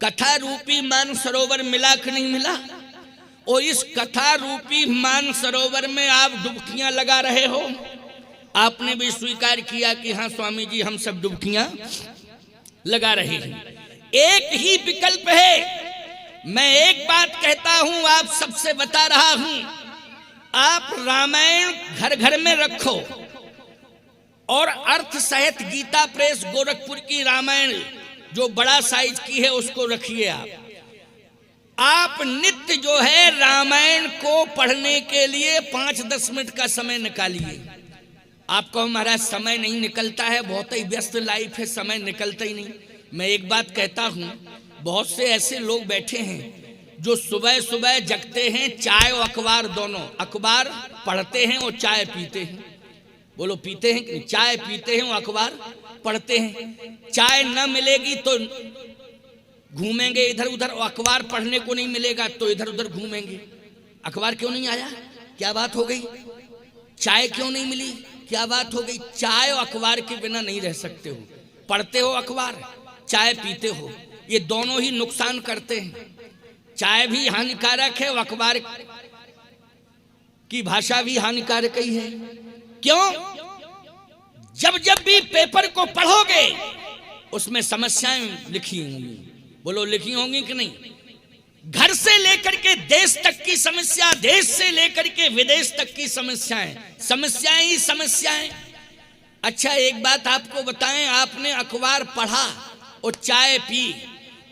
कथा रूपी मान सरोवर मिला कि नहीं मिला? और इस कथा रूपी मान सरोवर में आप डुबकियां लगा रहे हो। आपने भी स्वीकार किया कि हाँ स्वामी जी हम सब डुबकियां लगा रहे हैं। एक ही विकल्प है। मैं एक बात कहता हूं, आप सबसे बता रहा हूं, आप रामायण घर घर में रखो और अर्थ सहित गीता प्रेस गोरखपुर की रामायण जो बड़ा साइज की है उसको रखिए। आप नित्य जो है रामायण को पढ़ने के लिए 5-10 मिनट का समय निकालिए। आपको महाराज समय नहीं निकलता है, बहुत ही व्यस्त लाइफ है, समय निकलता ही नहीं। मैं एक बात कहता हूं, बहुत से ऐसे लोग बैठे हैं जो सुबह सुबह जगते हैं, चाय और अखबार दोनों, अखबार पढ़ते हैं और चाय पीते हैं। बोलो पीते हैं कि चाय पीते हैं और अखबार पढ़ते हैं। चाय न मिलेगी तो घूमेंगे इधर उधर, और अखबार पढ़ने को नहीं मिलेगा तो इधर उधर घूमेंगे। अखबार क्यों नहीं आया? क्या बात हो गई? चाय क्यों नहीं मिली? क्या बात हो गई? चाय और अखबार के बिना नहीं रह सकते हो। पढ़ते हो अखबार, चाय पीते हो, ये दोनों ही नुकसान करते हैं। चाय भी हानिकारक है और अखबार की भाषा भी हानिकारक ही है। क्यों? जब जब भी पेपर को पढ़ोगे उसमें समस्याएं लिखी होंगी। बोलो लिखी होंगी कि नहीं? घर से लेकर के देश तक की समस्या, देश से लेकर के विदेश तक की समस्याएं, समस्याएं ही समस्याएं। अच्छा एक बात आपको बताएं, आपने अखबार पढ़ा और चाय पी,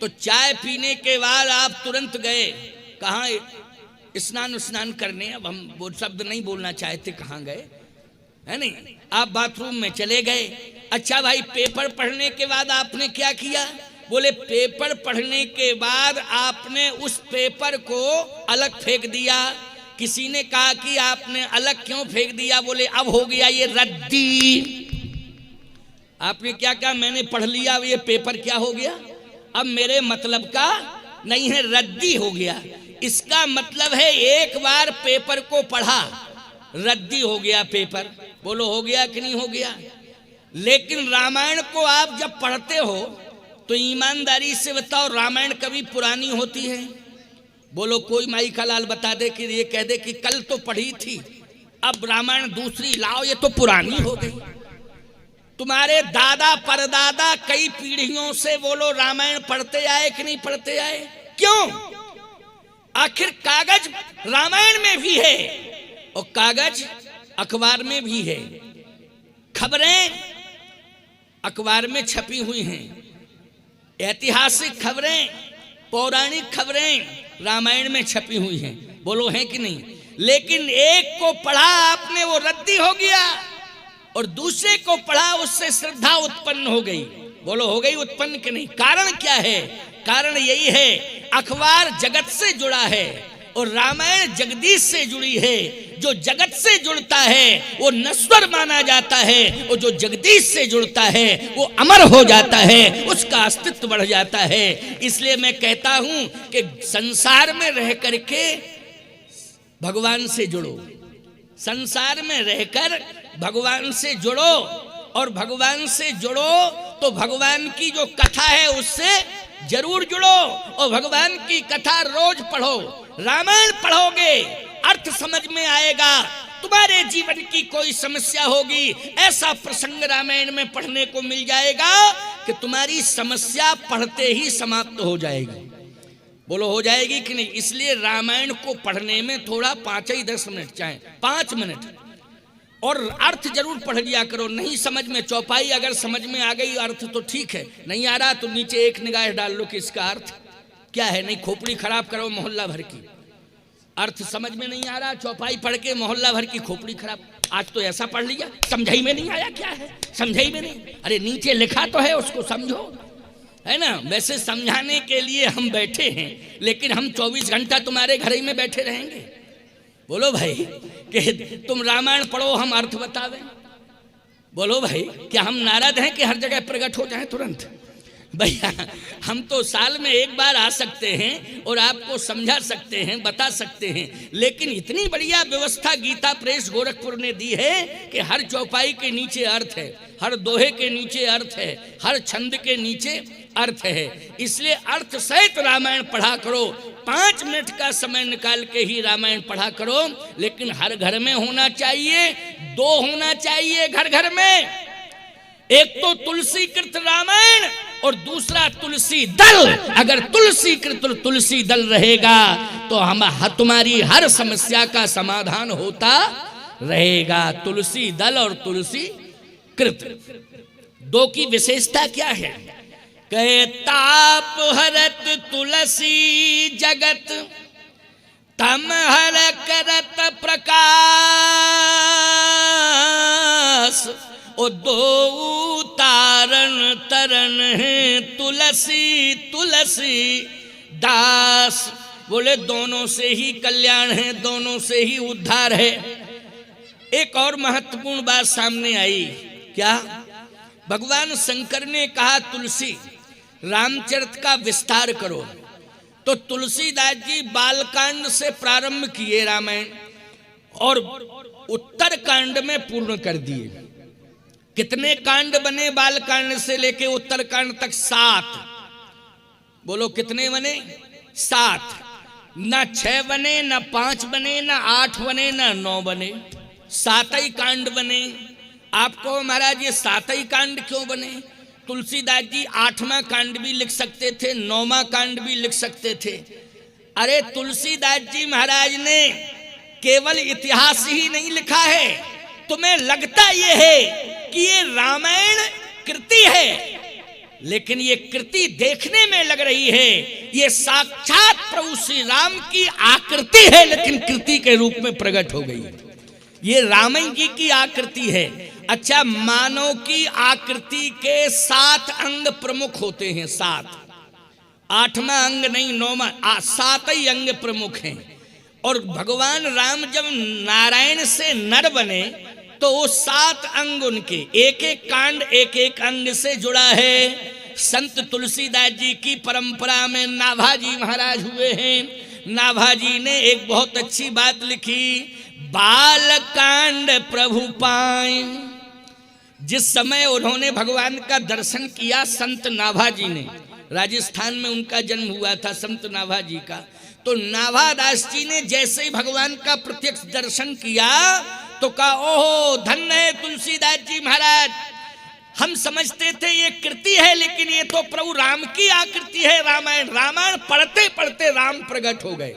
तो चाय पीने के बाद आप तुरंत गए कहाँ? स्नान करने। अब हम वो शब्द नहीं बोलना चाहते, कहाँ गए है नहीं, आप बाथरूम में चले गए। अच्छा भाई पेपर पढ़ने के बाद आपने क्या किया? बोले पेपर पढ़ने के बाद आपने उस पेपर को अलग फेंक दिया। किसी ने कहा कि आपने अलग क्यों फेंक दिया? बोले अब हो गया ये रद्दी। आपने क्या कहा? मैंने पढ़ लिया, ये पेपर क्या हो गया? अब मेरे मतलब का नहीं है, रद्दी हो गया। इसका मतलब है एक बार पेपर को पढ़ा, रद्दी हो गया पेपर। बोलो हो गया कि नहीं हो गया? लेकिन रामायण को आप जब पढ़ते हो तो ईमानदारी से बताओ, रामायण कभी पुरानी होती है? बोलो कोई माई का लाल बता दे कि ये कह दे कि कल तो पढ़ी थी, अब रामायण दूसरी लाओ, ये तो पुरानी हो गई। तुम्हारे दादा परदादा कई पीढ़ियों से बोलो रामायण पढ़ते आए कि नहीं पढ़ते आए? क्यों? आखिर कागज रामायण में भी है और कागज अखबार में भी है। खबरें अखबार में छपी हुई हैं, ऐतिहासिक खबरें, पौराणिक खबरें रामायण में छपी हुई हैं। बोलो है कि नहीं? लेकिन एक को पढ़ा आपने, वो रद्दी हो गया, और दूसरे को पढ़ा, उससे श्रद्धा उत्पन्न हो गई। बोलो हो गई उत्पन्न कि नहीं? कारण क्या है? कारण यही है, अखबार जगत से जुड़ा है और रामायण जगदीश से जुड़ी है। जो जगत से जुड़ता है वो नश्वर माना जाता है, और जो जगदीश से जुड़ता है वो अमर हो जाता है, उसका अस्तित्व बढ़ जाता है। इसलिए मैं कहता हूं कि संसार में रह करके भगवान से जुड़ो, संसार में रहकर भगवान से जुड़ो, और भगवान से जुड़ो तो भगवान की जो कथा है उससे जरूर जुड़ो, और भगवान की कथा रोज पढ़ो। रामायण पढ़ोगे अर्थ समझ में आएगा। तुम्हारे जीवन की कोई समस्या होगी, ऐसा प्रसंग रामायण में पढ़ने को मिल जाएगा कि तुम्हारी समस्या पढ़ते ही समाप्त हो जाएगी। बोलो हो जाएगी कि नहीं? इसलिए रामायण को पढ़ने में थोड़ा 5-10 मिनट, चाहे 5 मिनट, और अर्थ जरूर पढ़ लिया करो। नहीं समझ में, चौपाई अगर समझ में आ गई अर्थ तो ठीक है, नहीं आ रहा तो नीचे एक निगाह डाल लो कि इसका अर्थ क्या है। नहीं खोपड़ी खराब करो मोहल्ला भर की, अर्थ समझ में नहीं आ रहा, चौपाई पढ़ के मोहल्ला भर की खोपड़ी खराब। आज तो ऐसा पढ़ लिया, समझाई में नहीं आया, क्या है समझाई में नहीं? अरे नीचे लिखा तो है, उसको समझो, है ना। वैसे समझाने के लिए हम बैठे हैं, लेकिन हम 24 घंटा तुम्हारे घर ही में बैठे रहेंगे? बोलो भाई कि तुम रामायण पढ़ो हम अर्थ बतावें? बोलो भाई क्या हम नारद हैं कि हर जगह प्रकट हो जाए तुरंत? भैया हम तो साल में एक बार आ सकते हैं और आपको समझा सकते हैं, बता सकते हैं, लेकिन इतनी बढ़िया व्यवस्था गीता प्रेस गोरखपुर ने दी है कि हर चौपाई के नीचे अर्थ है, हर दोहे के नीचे अर्थ है, हर छंद के नीचे अर्थ है। इसलिए अर्थ सहित रामायण पढ़ा करो। 5 मिनट का समय निकाल के ही रामायण पढ़ा करो, लेकिन हर घर में होना चाहिए। 2 होना चाहिए घर घर में, एक तो तुलसी कृत रामायण और दूसरा तुलसी दल। अगर तुलसी कृत और तुलसी दल रहेगा तो तुम्हारी हर समस्या का समाधान होता रहेगा। तुलसी दल और तुलसी कृत 2 की विशेषता क्या है? कहे ताप हरत तुलसी जगत, तम हर करत प्रकाश। ओ 2 तारण तरन है तुलसी तुलसी दास। बोले दोनों से ही कल्याण है, दोनों से ही उद्धार है। एक और महत्वपूर्ण बात सामने आई, क्या? भगवान शंकर ने कहा तुलसी रामचरित का विस्तार करो, तो तुलसीदास जी बालकांड से प्रारंभ किए रामायण और उत्तर कांड में पूर्ण कर दिए। कितने कांड बने बालकांड से लेके उत्तर कांड तक? 7। बोलो कितने बने? 7। ना 6 बने, ना 5 बने, ना 8 बने, ना 9 बने, 7 ही कांड बने। आपको महाराज ये 7 ही कांड क्यों बने? तुलसीदास जी 8वां कांड भी लिख सकते थे, 9वां कांड भी लिख सकते थे। अरे तुलसीदास जी महाराज ने केवल इतिहास ही नहीं लिखा है। तुम्हें लगता ये है कि ये रामायण कृति है, लेकिन ये कृति देखने में लग रही है, ये साक्षात प्रभु श्री राम की आकृति है, लेकिन कृति के रूप में प्रकट हो गई। ये रामायण जी की आकृति है। अच्छा, मानव की आकृति के 7 अंग प्रमुख होते हैं। 7, 8वां अंग नहीं, 9वां, 7 ही अंग प्रमुख हैं। और भगवान राम जब नारायण से नर बने तो वो 7 अंग उनके एक एक कांड एक एक अंग से जुड़ा है। संत तुलसीदास जी की परंपरा में नाभाजी महाराज हुए हैं। नाभाजी ने एक बहुत अच्छी बात लिखी, बालकांड प्रभु पाए। जिस समय उन्होंने भगवान का दर्शन किया संत नाभाजी ने, राजस्थान में उनका जन्म हुआ था संत नाभाजी का, तो नाभादास जी ने जैसे ही भगवान का प्रत्यक्ष दर्शन किया तो कहा, ओहो धन्य है तुलसीदास जी महाराज, हम समझते थे ये कृति है, लेकिन ये तो प्रभु राम की आकृति है। रामायण रामायण पढ़ते पढ़ते राम प्रकट हो गए।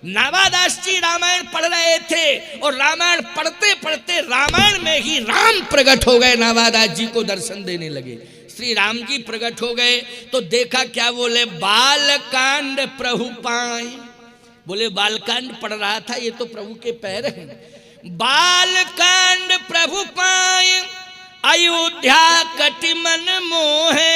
नाभादास जी रामायण पढ़ रहे थे और रामायण पढ़ते पढ़ते रामायण में ही राम प्रकट हो गए। नाभादास जी को दर्शन देने लगे, श्री राम जी प्रकट हो गए। तो देखा क्या, बोले बालकांड प्रभु पाए। बोले बालकांड पढ़ रहा था, ये तो प्रभु के पैर हैं। बालकांड प्रभु पाए, अयोध्या कटि मन मोहे।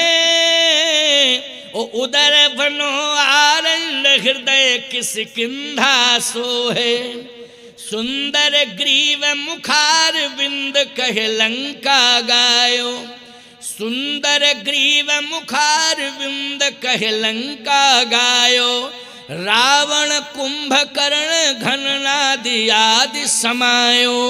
ओ उदर बनो आनंद हृदय किसकिंधा सोहे। सुंदर ग्रीव मुखार बिंद कहे लंका गायो। सुंदर ग्रीव मुखार बिंद कहे लंका गायो। रावण कुंभकर्ण घननादि आदि समायो।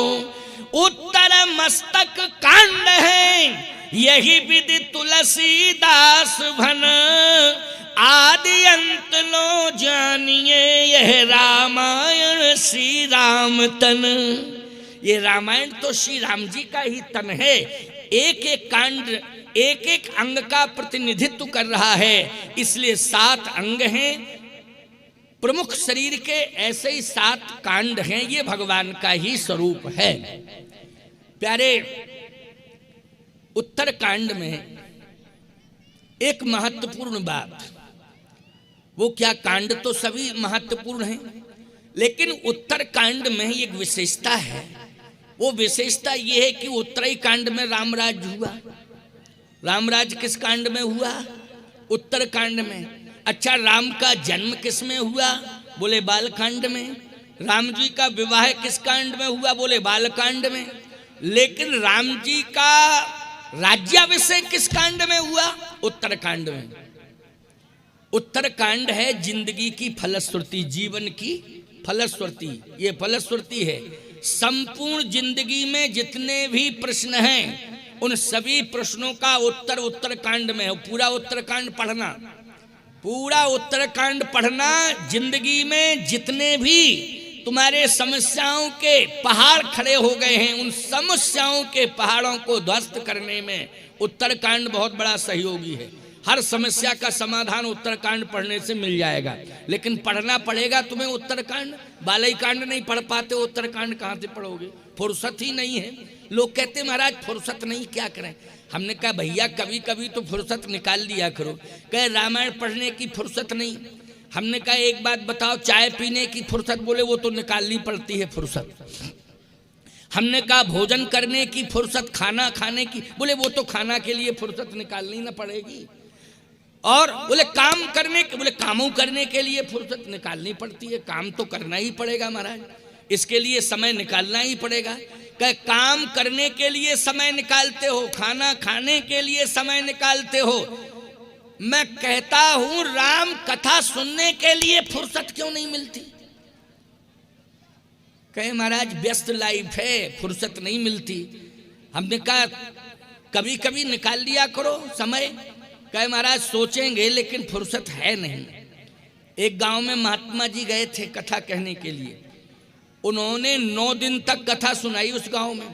उत्तर मस्तक कांड है, यही विधि तुलसीदास भन। आदि अंत लो जानिए, यह रामायण श्री राम तन। ये रामायण तो श्री राम जी का ही तन है। एक एक कांड एक एक अंग का प्रतिनिधित्व कर रहा है, इसलिए 7 अंग हैं प्रमुख शरीर के, ऐसे ही 7 कांड हैं। ये भगवान का ही स्वरूप है। प्यारे, उत्तर कांड में एक महत्वपूर्ण बात, वो क्या, कांड तो सभी महत्वपूर्ण हैं, लेकिन उत्तर कांड में एक विशेषता है। वो विशेषता ये है कि उत्तरी कांड में रामराज हुआ। रामराज किस कांड में हुआ? उत्तर कांड में। अच्छा, राम का जन्म किस में हुआ? बोले बालकांड में। राम जी का विवाह किस कांड में हुआ? बोले बालकांड में। लेकिन राम जी का राज्याभिषेक किस कांड में हुआ? उत्तर कांड में। उत्तर कांड है जिंदगी की फलश्रुति, जीवन की फलश्रुति। ये फलश्रुति है। संपूर्ण जिंदगी में जितने भी प्रश्न हैं उन सभी प्रश्नों का उत्तर उत्तरकांड में है। पूरा उत्तरकांड पढ़ना, पूरा उत्तरकांड पढ़ना। जिंदगी में जितने भी तुम्हारे समस्याओं के पहाड़ खड़े हो गए हैं, उन समस्याओं के पहाड़ों को ध्वस्त करने में उत्तरकांड बहुत बड़ा सहयोगी है। हर समस्या का समाधान उत्तरकांड पढ़ने से मिल जाएगा, लेकिन पढ़ना पड़ेगा तुम्हें उत्तरकांड। बालई कांड नहीं पढ़ पाते, उत्तरकांड कहाँ से पढ़ोगे? फुर्सत ही नहीं है। लोग कहते महाराज फुर्सत नहीं, क्या करें? हमने कहा भैया कभी कभी तो फुर्सत निकाल लिया करो। कहे रामायण पढ़ने की फुर्सत नहीं। हमने कहा एक बात बताओ, चाय पीने की फुर्सत? बोले वो तो निकालनी पड़ती है फुर्सत। हमने कहा भोजन करने की फुर्सत, खाना खाने की? बोले वो तो खाना के लिए फुर्सत निकालनी ना पड़ेगी। और बोले काम करने के? बोले कामों करने के लिए फुर्सत निकालनी पड़ती है। काम तो करना ही पड़ेगा महाराज, इसके लिए समय निकालना ही पड़ेगा। कहे काम करने के लिए समय निकालते हो, खाना खाने के लिए समय निकालते हो। मैं कहता हूं राम कथा सुनने के लिए फुर्सत क्यों नहीं मिलती? कहे महाराज व्यस्त लाइफ है, फुर्सत नहीं मिलती। हमने कहा कभी कभी निकाल लिया करो समय। कहे महाराज सोचेंगे, लेकिन फुर्सत है नहीं। एक गांव में महात्मा जी गए थे कथा कहने के लिए। उन्होंने 9 दिन तक कथा सुनाई उस गांव में।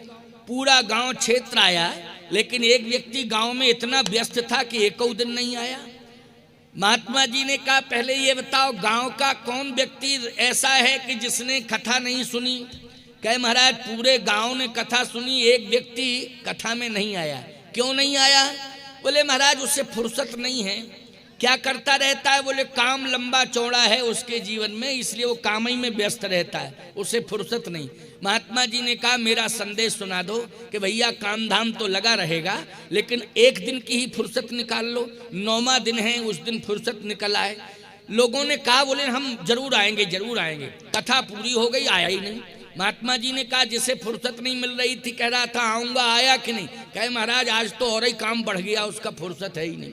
पूरा गांव क्षेत्र आया, लेकिन एक व्यक्ति गांव में इतना व्यस्त था कि एक दिन नहीं आया। महात्मा जी ने कहा पहले ये बताओ गांव का कौन व्यक्ति ऐसा है कि जिसने कथा नहीं सुनी? कहे महाराज पूरे गांव ने कथा सुनी, एक व्यक्ति कथा में नहीं आया। क्यों नहीं आया? बोले महाराज उससे फुर्सत नहीं है। क्या करता रहता है? बोले काम लंबा चौड़ा है उसके जीवन में, इसलिए वो काम ही में व्यस्त रहता है, उसे फुर्सत नहीं। महात्मा जी ने कहा मेरा संदेश सुना दो कि भैया काम धाम तो लगा रहेगा, लेकिन एक दिन की ही फुर्सत निकाल लो। 9वां दिन है, उस दिन फुर्सत निकल आए। लोगों ने कहा बोले हम जरूर आएंगे जरूर आएंगे। कथा पूरी हो गई, आया ही नहीं। महात्मा जी ने कहा जिसे फुर्सत नहीं मिल रही थी कह रहा था आऊंगा, आया कि नहीं? कहे महाराज आज तो और ही काम बढ़ गया, उसका फुर्सत है ही नहीं।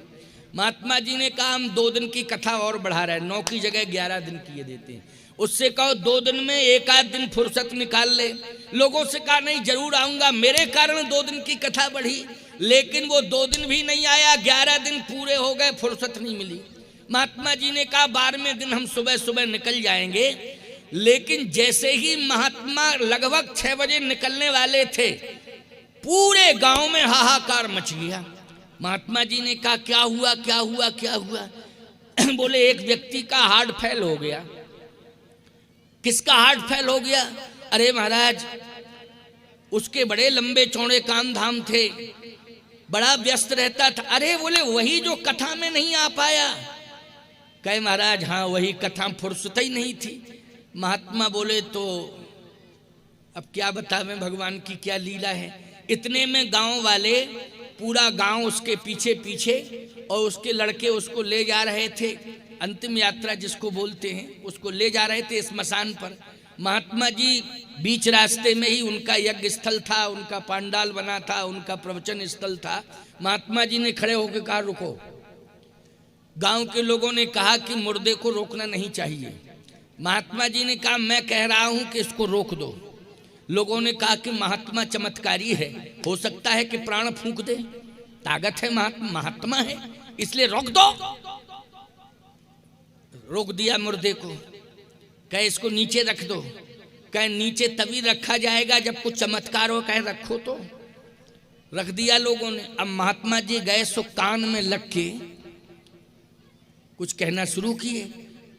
महात्मा जी ने कहा हम 2 दिन की कथा और बढ़ा रहे हैं, 9 की जगह 11 दिन किए देते हैं। उससे कहो 2 दिन में 1 आध दिन फुर्सत निकाल ले। लोगों से कहा नहीं जरूर आऊंगा, मेरे कारण 2 दिन की कथा बढ़ी, लेकिन वो 2 दिन भी नहीं आया, 11 दिन पूरे हो गए, फुर्सत नहीं मिली। महात्मा जी ने कहा 12वें दिन हम सुबह सुबह निकल जाएंगे। लेकिन जैसे ही महात्मा लगभग 6 बजे निकलने वाले थे, पूरे गांव में हाहाकार मच गया। महात्मा जी ने कहा क्या हुआ क्या हुआ क्या हुआ? बोले एक व्यक्ति का हार्ट फेल हो गया। किसका हार्ट फेल हो गया? अरे महाराज उसके बड़े लंबे चौड़े काम धाम थे, बड़ा व्यस्त रहता था। अरे बोले वही जो कथा में नहीं आ पाया। कहे महाराज हाँ वही कथा, फुर्सत ही नहीं थी। महात्मा बोले तो अब क्या बतावें भगवान की क्या लीला है। इतने में गांव वाले, पूरा गांव उसके पीछे पीछे, और उसके लड़के उसको ले जा रहे थे, अंतिम यात्रा जिसको बोलते हैं, उसको ले जा रहे थे स्मशान पर। महात्मा जी बीच रास्ते में ही उनका यज्ञ स्थल था, उनका पांडाल बना था, उनका प्रवचन स्थल था। महात्मा जी ने खड़े होकर कहा रुको। गांव के लोगों ने कहा कि मुर्दे को रोकना नहीं चाहिए। महात्मा जी ने कहा मैं कह रहा हूं कि इसको रोक दो। लोगों ने कहा कि महात्मा चमत्कारी है, हो सकता है कि प्राण फूंक दे, ताकत है, महात्मा है, इसलिए रोक दो। रोक दिया मुर्दे को। कहे इसको नीचे रख दो। कहे नीचे तभी रखा जाएगा जब कुछ चमत्कार हो। कहे रखो तो। रख दिया लोगों ने। अब महात्मा जी गए सो कान में लग के कुछ कहना शुरू किए।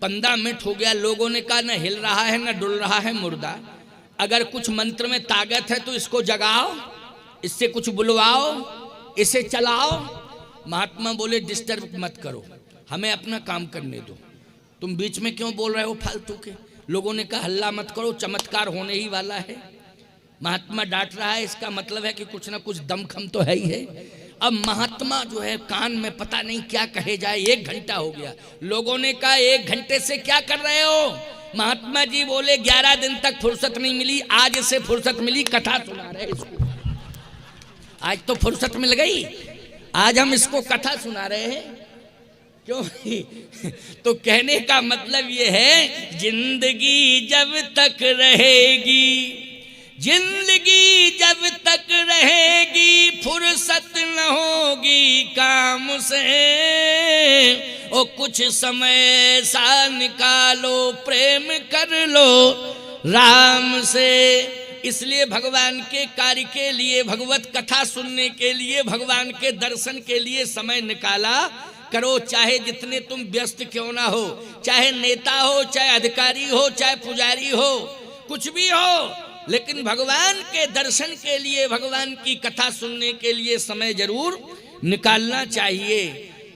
15 मिनट हो गया। लोगों ने कहा न हिल रहा है न डुल रहा है मुर्दा, अगर कुछ मंत्र में ताकत है तो इसको जगाओ, इससे कुछ बुलवाओ, इसे चलाओ। महात्मा बोले डिस्टर्ब मत करो, हमें अपना काम करने दो, तुम बीच में क्यों बोल रहे हो फालतू के। लोगों ने कहा हल्ला मत करो, चमत्कार होने ही वाला है। महात्मा डांट रहा है, इसका मतलब है कि कुछ ना कुछ दमखम तो है ही है। अब महात्मा जो है कान में पता नहीं क्या कहे जाए। 1 घंटा हो गया। लोगों ने कहा 1 घंटे से क्या कर रहे हो? महात्मा जी बोले 11 दिन तक फुर्सत नहीं मिली, आज इसे फुर्सत मिली, कथा सुना रहे इसको। आज तो फुर्सत मिल गई, आज हम इसको कथा सुना रहे हैं। क्यों? तो कहने का मतलब ये है जिंदगी जब तक रहेगी, जिंदगी जब तक रहेगी फुर्सत न होगी काम से, ओ कुछ समय सा निकालो प्रेम कर लो राम से। इसलिए भगवान के कार्य के लिए, भगवत कथा सुनने के लिए, भगवान के दर्शन के लिए समय निकाला करो। चाहे जितने तुम व्यस्त क्यों ना हो, चाहे नेता हो, चाहे अधिकारी हो, चाहे पुजारी हो, कुछ भी हो, लेकिन भगवान के दर्शन के लिए, भगवान की कथा सुनने के लिए समय जरूर निकालना चाहिए।